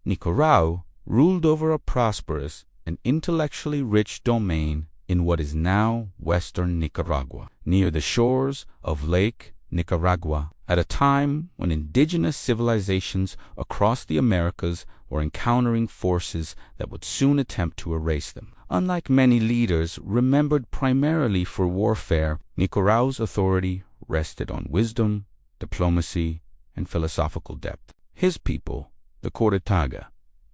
Nicarao ruled over a prosperous and intellectually rich domain in what is now western Nicaragua, near the shores of Lake Nicaragua, at a time when indigenous civilizations across the Americas were encountering forces that would soon attempt to erase them. Unlike many leaders remembered primarily for warfare, Nicarao's authority rested on wisdom, diplomacy, and philosophical depth. His people, the Chorotega,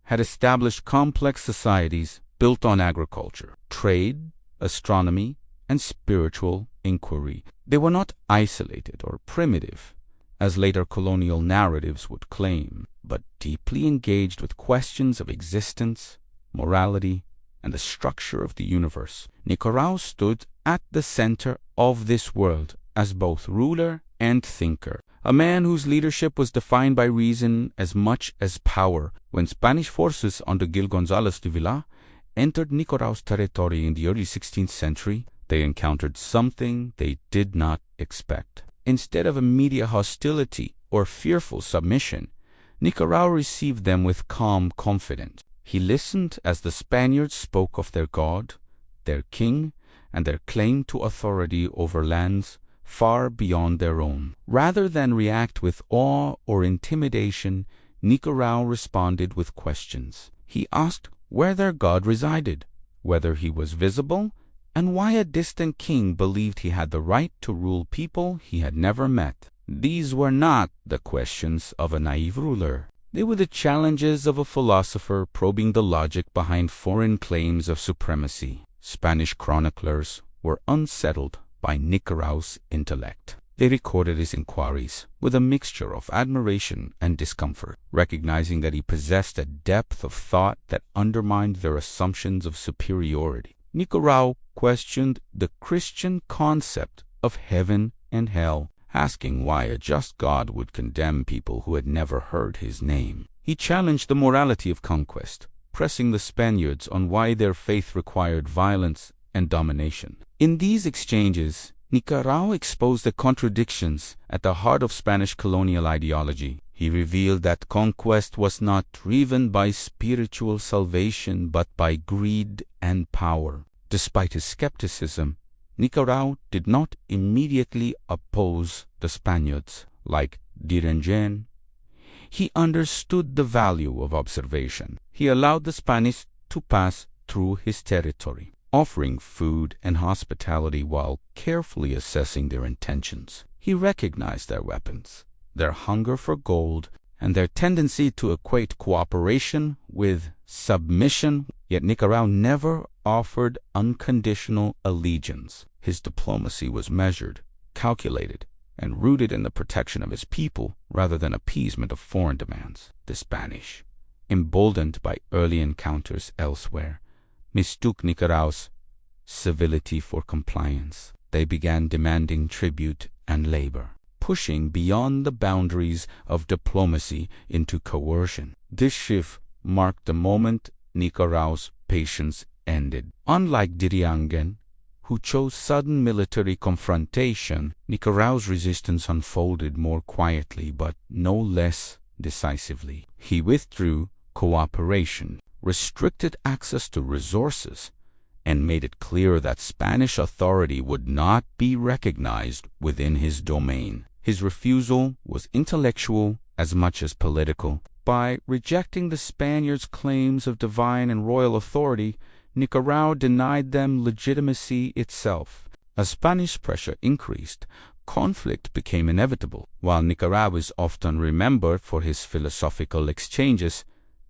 had established complex societies built on agriculture, trade, astronomy, and spiritual inquiry. They were not isolated or primitive, as later colonial narratives would claim, but deeply engaged with questions of existence, morality, and the structure of the universe. Nicarao stood at the center of this world as both ruler and thinker, a man whose leadership was defined by reason as much as power. When Spanish forces under Gil González de Villar entered Nicarao's territory in the early 16th century, they encountered something they did not expect. Instead of immediate hostility or fearful submission, Nicarao received them with calm confidence. He listened as the Spaniards spoke of their God, their king, and their claim to authority over lands far beyond their own. Rather than react with awe or intimidation, Nicarao responded with questions. He asked where their God resided, whether he was visible, and why a distant king believed he had the right to rule people he had never met. These were not the questions of a naive ruler. They were the challenges of a philosopher probing the logic behind foreign claims of supremacy. Spanish chroniclers were unsettled by Nicarao's intellect. They recorded his inquiries with a mixture of admiration and discomfort, recognizing that he possessed a depth of thought that undermined their assumptions of superiority. Nicarao questioned the Christian concept of heaven and hell, asking why a just God would condemn people who had never heard his name. He challenged the morality of conquest, pressing the Spaniards on why their faith required violence and domination. In these exchanges, Nicarao exposed the contradictions at the heart of Spanish colonial ideology. He revealed that conquest was not driven by spiritual salvation but by greed and power. Despite his skepticism, Nicarao did not immediately oppose the Spaniards. Like Direngen, he understood the value of observation. He allowed the Spanish to pass through his territory, offering food and hospitality while carefully assessing their intentions. He recognized their weapons, their hunger for gold, and their tendency to equate cooperation with submission, yet Nicarao never offered unconditional allegiance. His diplomacy was measured, calculated, and rooted in the protection of his people rather than appeasement of foreign demands. The Spanish, emboldened by early encounters elsewhere, mistook Nicarao's civility for compliance. They began demanding tribute and labor, pushing beyond the boundaries of diplomacy into coercion. This shift marked the moment Nicarao's patience ended. Unlike Diriangen, who chose sudden military confrontation, Nicarao's resistance unfolded more quietly but no less decisively. He withdrew cooperation, restricted access to resources, and made it clear that Spanish authority would not be recognized within his domain. His refusal was intellectual as much as political. By rejecting the Spaniards' claims of divine and royal authority, Nicarao denied them legitimacy itself. As Spanish pressure increased, conflict became inevitable. While Nicarao is often remembered for his philosophical exchanges,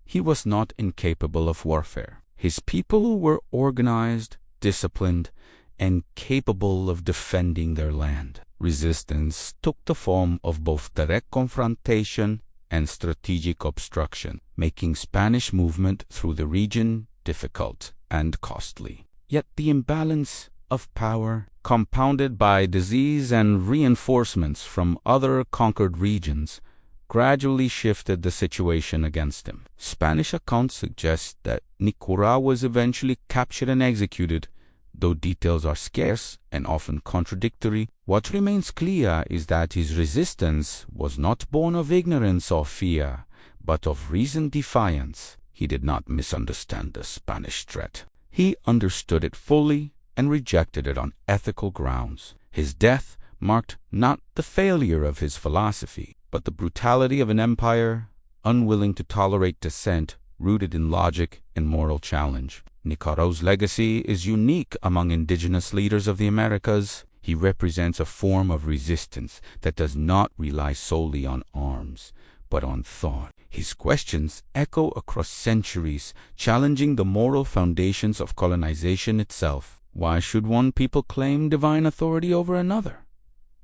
he was not incapable of warfare. His people were organized, disciplined, and capable of defending their land. Resistance took the form of both direct confrontation and strategic obstruction, making Spanish movement through the region difficult and costly. Yet the imbalance of power, compounded by disease and reinforcements from other conquered regions, gradually shifted the situation against him. Spanish accounts suggest that Nicarao was eventually captured and executed, though details are scarce and often contradictory. What remains clear is that his resistance was not born of ignorance or fear, but of reasoned defiance. He did not misunderstand the Spanish threat. He understood it fully and rejected it on ethical grounds. His death marked not the failure of his philosophy, but the brutality of an empire unwilling to tolerate dissent rooted in logic and moral challenge. Nicarao's legacy is unique among indigenous leaders of the Americas. He represents a form of resistance that does not rely solely on arms, but on thought. His questions echo across centuries, challenging the moral foundations of colonization itself. Why should one people claim divine authority over another?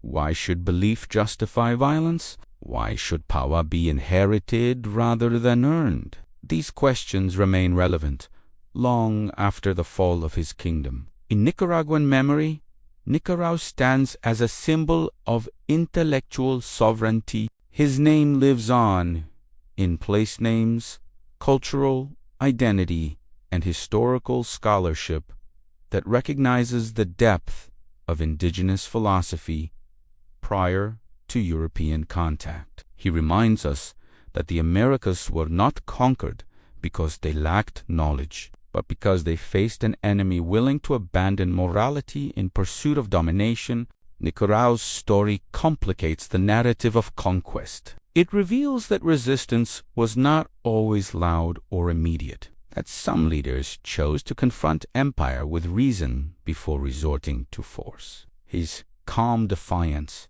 Why should belief justify violence? Why should power be inherited rather than earned? These questions remain relevant long after the fall of his kingdom. In Nicaraguan memory, Nicarao stands as a symbol of intellectual sovereignty. His name lives on in place names, cultural identity, and historical scholarship that recognizes the depth of indigenous philosophy prior to European contact. He reminds us that the Americas were not conquered because they lacked knowledge, but because they faced an enemy willing to abandon morality in pursuit of domination. Nicarao's story complicates the narrative of conquest. It reveals that resistance was not always loud or immediate, that some leaders chose to confront empire with reason before resorting to force. His calm defiance,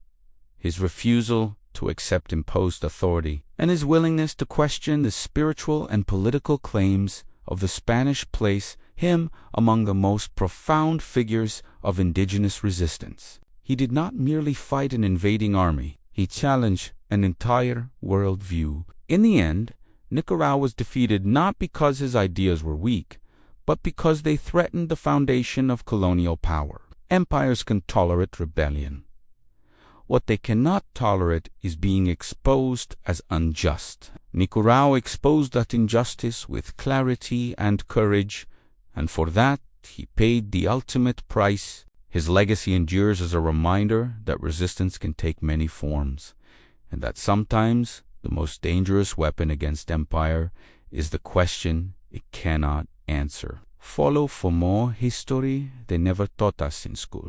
his refusal to accept imposed authority, and his willingness to question the spiritual and political claims of the Spanish place him among the most profound figures of indigenous resistance. He did not merely fight an invading army. He challenged an entire world view. In the end, Nicarao was defeated not because his ideas were weak, but because they threatened the foundation of colonial power. Empires can tolerate rebellion. What they cannot tolerate is being exposed as unjust. Nicarao exposed that injustice with clarity and courage, and for that he paid the ultimate price. His legacy endures as a reminder that resistance can take many forms, and that sometimes the most dangerous weapon against empire is the question it cannot answer. Follow for more history they never taught us in school.